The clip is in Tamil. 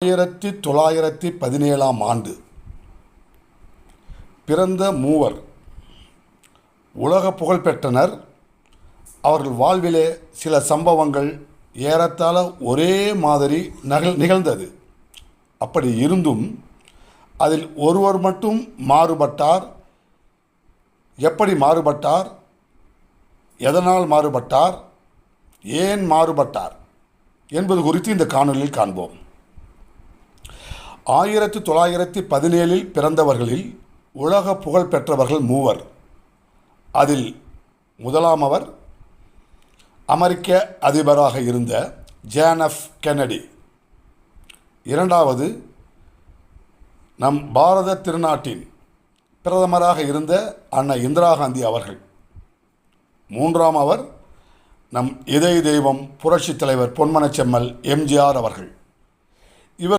1917 ஆண்டு பிறந்த மூவர் உலக புகழ் பெற்றனர். அவர்கள் வாழ்விலே சில சம்பவங்கள் ஏறத்தாழ ஒரே மாதிரி நிகழ்ந்தது. அப்படி இருந்தும் அதில் ஒருவர் மட்டும் மாறுபட்டார். எப்படி மாறுபட்டார், எதனால் மாறுபட்டார், ஏன் மாறுபட்டார் என்பது குறித்து இந்த காணொலியில் காண்போம். 1917 பிறந்தவர்களில் உலக புகழ் பெற்றவர்கள் மூவர். அதில் முதலாமவர் அமெரிக்க அதிபராக இருந்த ஜான் எஃப் கென்னடி. இரண்டாவது நம் பாரத திருநாட்டின் பிரதமராக இருந்த அன்னை இந்திரா காந்தி அவர்கள். மூன்றாம் அவர் நம் இதய தெய்வம் புரட்சித் தலைவர் பொன்மனச்செம்மல் எம்ஜிஆர் அவர்கள்.